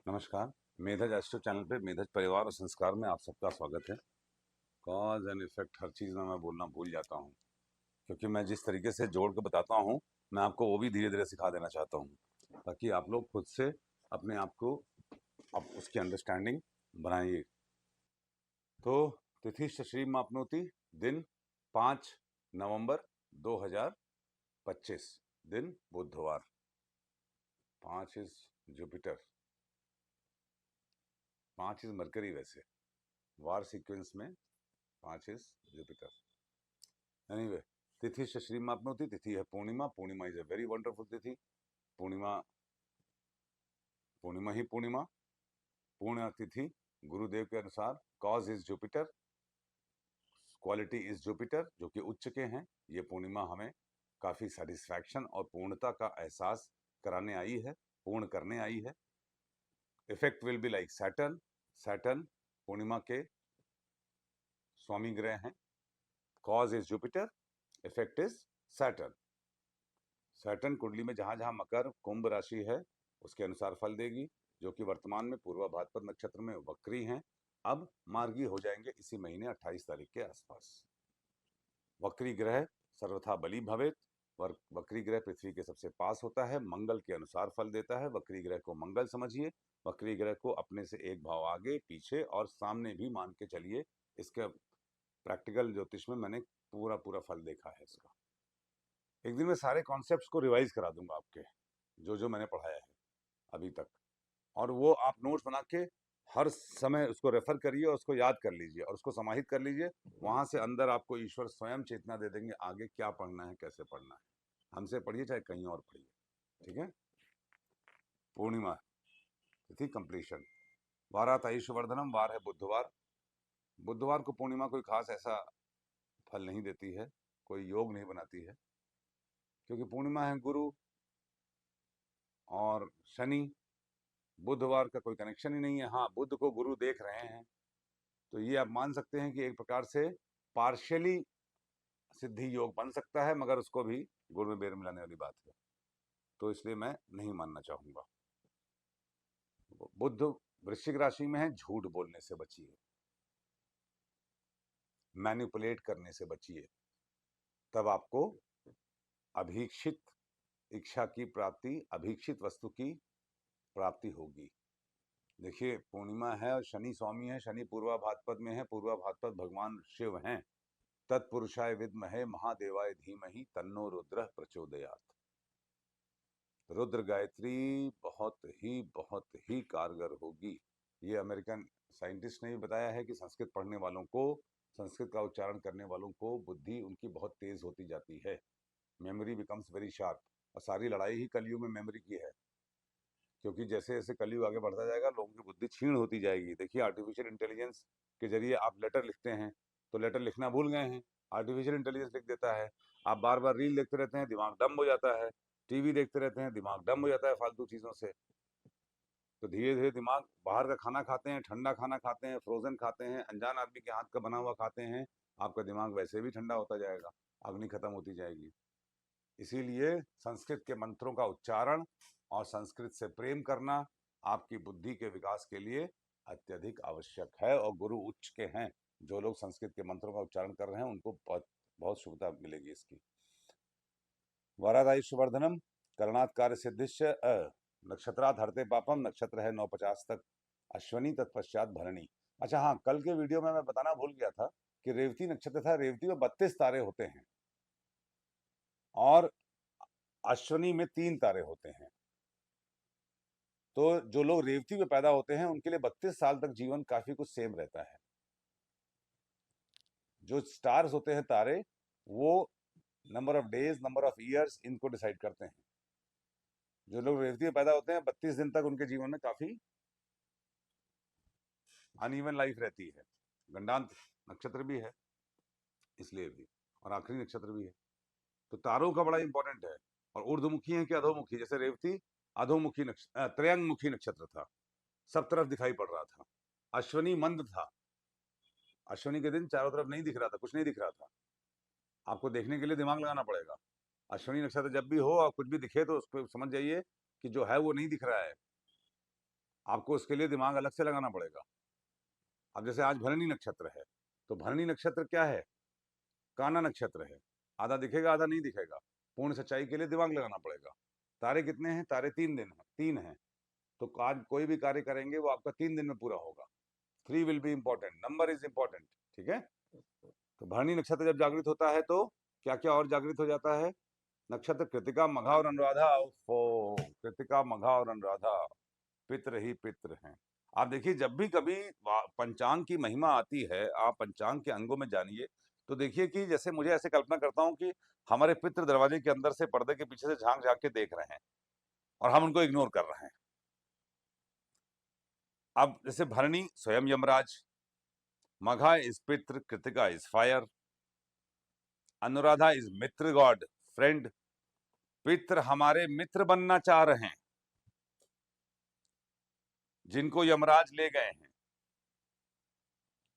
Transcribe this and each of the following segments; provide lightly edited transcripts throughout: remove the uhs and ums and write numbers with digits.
नमस्कार। मेधज astro channel पे मेधज परिवार और संस्कार में आप सबका स्वागत है। कॉज एंड इफेक्ट हर चीज़ में मैं बोलना भूल जाता हूँ, क्योंकि मैं जिस तरीके से जोड़ के बताता हूँ मैं आपको वो भी धीरे धीरे सिखा देना चाहता हूँ, ताकि आप लोग खुद से अपने आप को अब उसकी अंडरस्टैंडिंग बनाइए। तो तिथि श्री मापनोति, दिन 5 नवंबर 2025, दिन बुधवार। 5 इज जुपिटर, 5 इज मरकरी, वैसे वार सीक्वेंस में 5 इज जुपिटर। एनीवे, तिथि से श्री मापनोति, तिथि है पूर्णिमा। पूर्णिमा इज ए वेरी वंडरफुल तिथि। पूर्णिमा पूर्णिमा ही पूर्णिमा, पूर्ण तिथि गुरुदेव के अनुसार। Cause is Jupiter, quality is Jupiter, जो कि उच्च के हैं। ये पूर्णिमा हमें काफी सेटिस्फैक्शन और पूर्णता का एहसास कराने आई है, पूर्ण करने आई है। Effect will be like Saturn. Saturn पूर्णिमा के स्वामी ग्रह हैं। Cause is Jupiter, effect is Saturn. Saturn कुंडली में जहां जहां मकर कुंभ राशि है उसके अनुसार फल देगी, जो कि वर्तमान में पूर्वा भाद्रपद नक्षत्र में वक्री हैं। अब मार्गी हो जाएंगे इसी महीने 28 तारीख के आसपास। वक्री ग्रह सर्वथा बली भवेत। वक्री ग्रह पृथ्वी के सबसे पास होता है, मंगल के अनुसार फल देता है। वक्री ग्रह को मंगल समझिए, वक्री ग्रह को अपने से एक भाव आगे पीछे और सामने भी मान के चलिए। इसका प्रैक्टिकल ज्योतिष में मैंने पूरा पूरा फल देखा है इसका। एक दिन में सारे कॉन्सेप्ट्स को रिवाइज करा दूंगा आपके, जो जो मैंने पढ़ाया है अभी तक, और वो आप नोट्स बना के हर समय उसको रेफर करिए और उसको याद कर लीजिए और उसको समाहित कर लीजिए। वहां से अंदर आपको ईश्वर स्वयं चेतना दे देंगे आगे क्या पढ़ना है, कैसे पढ़ना है। हमसे पढ़िए चाहे कहीं और पढ़िए, ठीक है। पूर्णिमा तिथि कंप्लीशन, वारात आयुष्यवर्धनम, वार है बुधवार। बुधवार को पूर्णिमा कोई खास ऐसा फल नहीं देती है, कोई योग नहीं बनाती है, क्योंकि पूर्णिमा है गुरु और शनि। बुधवार का कोई कनेक्शन ही नहीं है। हाँ, बुध को गुरु देख रहे हैं, तो ये आप मान सकते हैं कि एक प्रकार से पार्शियली सिद्धि योग बन सकता है, मगर उसको भी गुड़ में बेर मिलाने वाली बात है, तो इसलिए मैं नहीं मानना चाहूंगा। बुध वृश्चिक राशि में है, झूठ बोलने से बचिए, मैनिपुलेट करने से बचिए, तब आपको अभीक्षित इच्छा की प्राप्ति, अभीक्षित वस्तु की प्राप्ति होगी। देखिए, पूर्णिमा है और शनि स्वामी है। शनि पूर्वा भाद्रपद में है। पूर्वा भाद्रपद भगवान शिव हैं। तत्पुरुषाय विद्महे महादेवाय धीमहि तन्नो रुद्र प्रचोदयात्। रुद्र गायत्री बहुत ही कारगर होगी। ये अमेरिकन साइंटिस्ट ने भी बताया है कि संस्कृत पढ़ने वालों को, संस्कृत का उच्चारण करने वालों को बुद्धि उनकी बहुत तेज होती जाती है। Memory becomes very sharp. और सारी लड़ाई ही कलयुग में मेमोरी की है, क्योंकि जैसे जैसे कलयुग आगे बढ़ता जाएगा लोगों की बुद्धि क्षीण होती जाएगी। देखिए, आर्टिफिशियल इंटेलिजेंस के जरिए आप लेटर लिखते हैं तो लेटर लिखना भूल गए हैं, आर्टिफिशियल इंटेलिजेंस लिख देता है। आप बार बार रील देखते रहते हैं, दिमाग डम हो जाता है। टीवी देखते रहते हैं, दिमाग डम हो जाता है फालतू चीज़ों से। तो धीरे धीरे दिमाग, बाहर का खाना खाते हैं, ठंडा खाना खाते हैं, फ्रोजन खाते हैं, अनजान आदमी के हाथ का बना हुआ खाते हैं, आपका दिमाग वैसे भी ठंडा होता जाएगा, अग्नि खत्म होती जाएगी। इसीलिए संस्कृत के मंत्रों का उच्चारण और संस्कृत से प्रेम करना आपकी बुद्धि के विकास के लिए अत्यधिक आवश्यक है। और गुरु उच्च के हैं, जो लोग संस्कृत के मंत्रों का उच्चारण कर रहे हैं उनको बहुत बहुत शुभता मिलेगी इसकी। वरदायुष्यवर्धनम, करणात् कार्य सिद्धिश्च। नक्षत्रात् हरते पापम, नक्षत्र है 9:50 तक अश्वनी, तत्पश्चात भरणी। अच्छा हाँ, कल के वीडियो में मैं बताना भूल गया था कि रेवती नक्षत्र था। रेवती में 32 तारे होते हैं और अश्वनी में 3 तारे होते हैं। तो जो लोग रेवती में पैदा होते हैं उनके लिए 32 साल तक जीवन काफी कुछ सेम रहता है। जो स्टार्स होते हैं, तारे, वो number of days, number of years इनको डिसाइड करते हैं। जो लोग रेवती में पैदा होते हैं 32 दिन तक उनके जीवन में काफी अनइवन लाइफ रहती है। गंडांत नक्षत्र भी है इसलिए भी, और आखिरी नक्षत्र भी है। तो तारों का बड़ा इंपॉर्टेंट है। और ऊर्ध्वमुखी है कि अधोमुखी, जैसे रेवती अधोमुखी नक्षत्र, त्रयंगमुखी नक्षत्र था, सब तरफ दिखाई पड़ रहा था। अश्वनी मंद था, अश्वनी के दिन चारों तरफ नहीं दिख रहा था, कुछ नहीं दिख रहा था। आपको देखने के लिए दिमाग लगाना पड़ेगा। अश्वनी नक्षत्र जब भी हो और कुछ भी दिखे तो उसको समझ जाइए कि जो है वो नहीं दिख रहा है। आपको उसके लिए दिमाग अलग से लगाना पड़ेगा। अब जैसे आज भरणी नक्षत्र है, तो भरणी नक्षत्र क्या है? काना नक्षत्र है। आधा दिखेगा आधा नहीं दिखेगा। पूर्ण सच्चाई के लिए दिमाग लगाना पड़ेगा। तारे कितने हैं? तारे 3 दिन हैं, 3 हैं। तो आज कोई भी कार्य करेंगे वो आपका 3 दिन में पूरा होगा। 3 will be important, number is important, ठीक है। तो भरणी नक्षत्र जब जागृत होता है तो क्या क्या और जागृत हो जाता है? नक्षत्र कृतिका, मघा और अनुराधा। ओफो, कृतिका, मघा और अनुराधा पितृ ही पितृ हैं। आप देखिए, जब भी कभी पंचांग की महिमा आती है, आप पंचांग के अंगों में जानिए, तो देखिए कि जैसे मुझे ऐसे कल्पना करता हूँ कि हमारे पितृ दरवाजे के अंदर से, पर्दे के पीछे से झांक झांक के देख रहे हैं और हम उनको इग्नोर कर रहे हैं। अब जैसे भरणी स्वयं यमराज, मघा इज पितृ, Kritika is fire, Anuradha is Mitra God, friend. पितृ हमारे मित्र बनना चाह रहे हैं, जिनको यमराज ले गए हैं।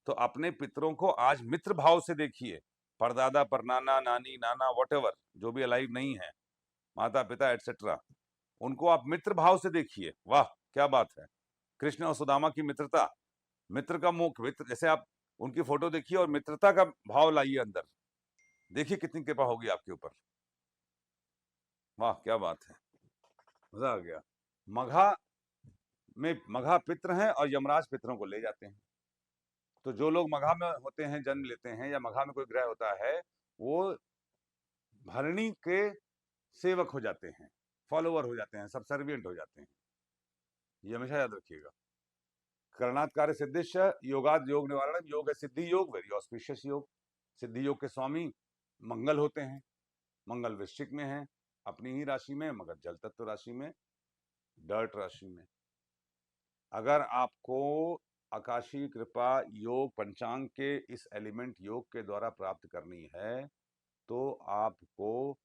तो अपने पितरों को आज मित्र भाव से देखिए। परदादा, परनाना, नानी, नाना, वॉटेवर, जो भी अलाइव नहीं है, माता पिता एटसेट्रा, उनको आप मित्र भाव से देखिए। वाह क्या बात है। कृष्ण और सुदामा की मित्रता, मित्र का मुख, मित्र, जैसे आप उनकी फोटो देखिए और मित्रता का भाव लाइए अंदर, देखिए कितनी कृपा होगी आपके ऊपर। वाह क्या बात है, मजा आ गया। मघा में, मघा पितृ हैं और यमराज पितरों को ले जाते हैं। तो जो लोग मघा में होते हैं, जन्म लेते हैं, या मघा में कोई ग्रह होता है, वो भरणी के सेवक हो जाते हैं, फॉलोवर हो जाते हैं, सबसर्विएंट हो जाते हैं। ये हमेशा याद रखिएगा। करणात् कार्य सिद्धिश्च योगाद योग निवारण, योग है सिद्धि योग, वेरी ऑस्पिशियस योग। सिद्धि योग के स्वामी मंगल होते हैं। मंगल वृश्चिक में है, अपनी ही राशि में, मगर जल तत्व राशि में, डर्ट राशि में। अगर आपको आकाशीय कृपा योग पंचांग के इस एलिमेंट योग के द्वारा प्राप्त करनी है, तो आपको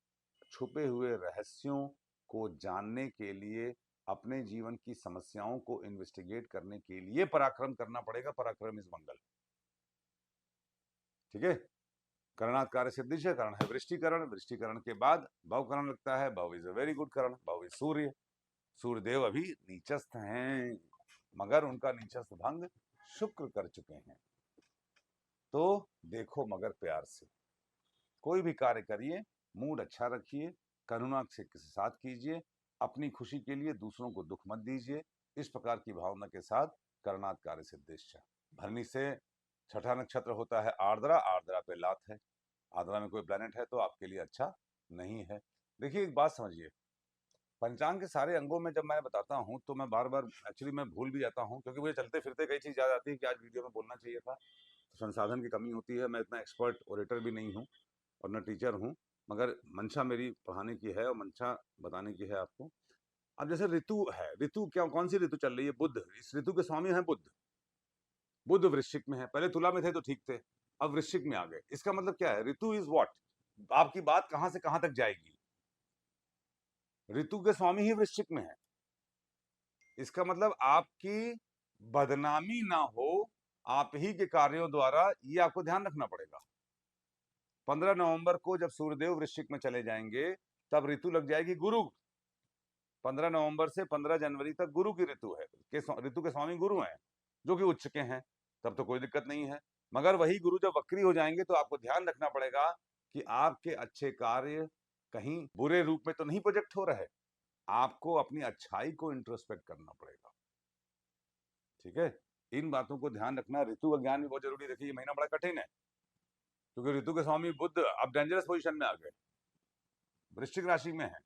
छुपे हुए रहस्यों को जानने के लिए, अपने जीवन की समस्याओं को इन्वेस्टिगेट करने के लिए पराक्रम करना पड़ेगा। पराक्रम इज मंगल, ठीक है। करणात् कार्य सिद्धिश्च, करण है वृष्टिकरण, वृष्टिकरण के बाद भवकरण लगता है। भव इज अ वेरी गुड करण, भव इज सूर्य। सूर्यदेव अभी नीचस्थ हैं, मगर उनका नीचस्थ भंग शुक्र कर चुके हैं। तो देखो मगर प्यार से कोई भी कार्य करिए, मूड अच्छा रखिए, करुणा से किसी साथ कीजिए, अपनी खुशी के लिए दूसरों को दुख मत दीजिए। इस प्रकार की भावना के साथ करणात् कार्य सिद्धिश्च। भरणी से छठा नक्षत्र होता है आर्द्रा, आर्द्रा पे लात है। आर्द्रा में कोई प्लेनेट है तो आपके लिए अच्छा नहीं है। देखिए एक बात समझिए, पंचांग के सारे अंगों में जब मैं बताता हूँ तो मैं बार बार एक्चुअली मैं भूल भी जाता हूँ, क्योंकि मुझे चलते फिरते कई चीज याद आती है कि आज वीडियो में बोलना चाहिए था, तो संसाधन की कमी होती है। मैं इतना एक्सपर्ट ओरेटर भी नहीं हूँ और न टीचर हूँ, मगर मंशा मेरी पढ़ाने की है और मंशा बताने की है आपको। अब जैसे ऋतु है, ऋतु क्या, कौन सी ऋतु चल रही है? बुध, इस ऋतु के स्वामी है बुध। बुध वृश्चिक में है, पहले तुला में थे तो ठीक थे, अब वृश्चिक में आ गए। इसका मतलब क्या है? ऋतु इज व्हाट, आपकी बात कहां से कहां तक जाएगी। ऋतु के स्वामी ही वृश्चिक में है। इसका मतलब आपकी बदनामी ना हो आप ही के कार्यों द्वारा, ये आपको ध्यान रखना पड़ेगा। 15 नवंबर को जब सूर्यदेव वृश्चिक में चले जाएंगे, तब ऋतु लग जाएगी गुरु। 15 नवंबर से 15 जनवरी तक गुरु की ऋतु है, ऋतु के स्वामी गुरु हैं, जो कि उच्च के हैं। तब तो कोई दिक्कत नहीं है। मगर वही गुरु जब वक्री हो जाएंगे तो आपको ध्यान रखना पड़ेगा कि आपके अच्छे कार्य कहीं बुरे रूप में तो नहीं प्रोजेक्ट हो रहे। आपको अपनी अच्छाई को इंट्रोस्पेक्ट करना पड़ेगा, ठीक है। इन बातों को ध्यान रखना। ऋतु का ज्ञान भी बहुत जरूरी। देखिए ये महीना बड़ा कठिन है, क्योंकि ऋतु के स्वामी बुध अब डेंजरस पोजीशन में आ गए, वृश्चिक राशि में है।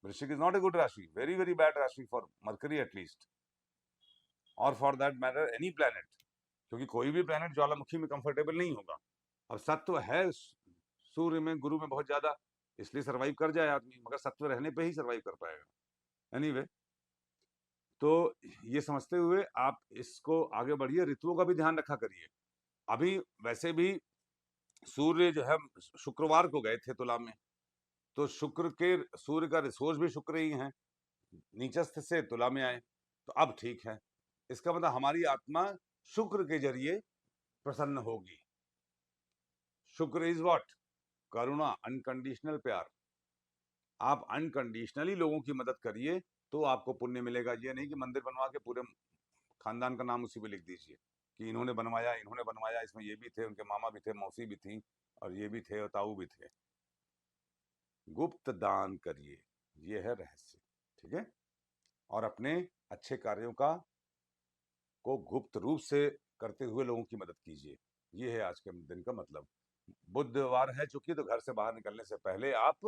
वृश्चिक इज नॉट ए गुड राशि, वेरी वेरी बैड राशि फॉर मरकरी एटलीस्ट, और for that matter any planet, क्योंकि कोई भी प्लैनेट ज्वालामुखी में कंफर्टेबल नहीं होगा। अब सत्व है सूर्य में, गुरु में बहुत ज्यादा, इसलिए सर्वाइव कर जाए आदमी, मगर सत्व रहने पे ही सर्वाइव कर पाएगा। एनीवे, तो ये समझते हुए आप इसको आगे बढ़िए, ऋतुओं का भी ध्यान रखा करिए। अभी वैसे भी सूर्य जो है शुक्रवार को गए थे तुला में, तो शुक्र के, सूर्य का रिसोर्स भी शुक्र ही है, नीचस्थ से तुला में आए, तो अब ठीक है। इसका मतलब हमारी आत्मा शुक्र के जरिए प्रसन्न होगी। शुक्र इज व्हाट? करुणा, अनकंडीशनल प्यार। आप अनकंडीशनली लोगों की मदद करिए, तो आपको पुण्य मिलेगा। ये नहीं कि मंदिर बनवा के पूरे खानदान का नाम उसी पे लिख दीजिए कि इन्होंने बनवाया, इसमें ये भी थे, उनके मामा भी थे, मौसी भी थी, और ये भी थे और ताऊ भी थे। गुप्त दान करिए, ये है रहस्य, ठीक है। और अपने अच्छे कार्यों को गुप्त रूप से करते हुए लोगों की मदद कीजिए। ये है आज के दिन का मतलब। बुधवार है चूंकि, तो घर से बाहर निकलने से पहले आप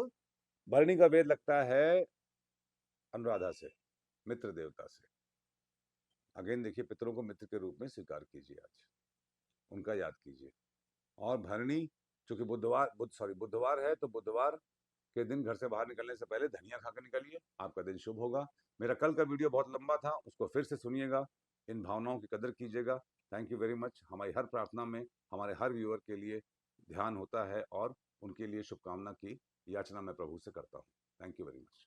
भरणी का वेद लगता है अनुराधा से, मित्र देवता से। अगेन देखिए, पितरों को मित्र के रूप में स्वीकार कीजिए, आज उनका याद कीजिए। और भरणी चूंकि बुधवार है, तो बुधवार के दिन घर से बाहर निकलने से पहले धनिया खाकर निकलिए, आपका दिन शुभ होगा। मेरा कल का वीडियो बहुत लंबा था, उसको फिर से सुनिएगा, इन भावनाओं की कदर कीजिएगा। Thank you very much. हमारी हर प्रार्थना में हमारे हर व्यूअर के लिए ध्यान होता है और उनके लिए शुभकामना की याचना मैं प्रभु से करता हूँ। Thank you very much.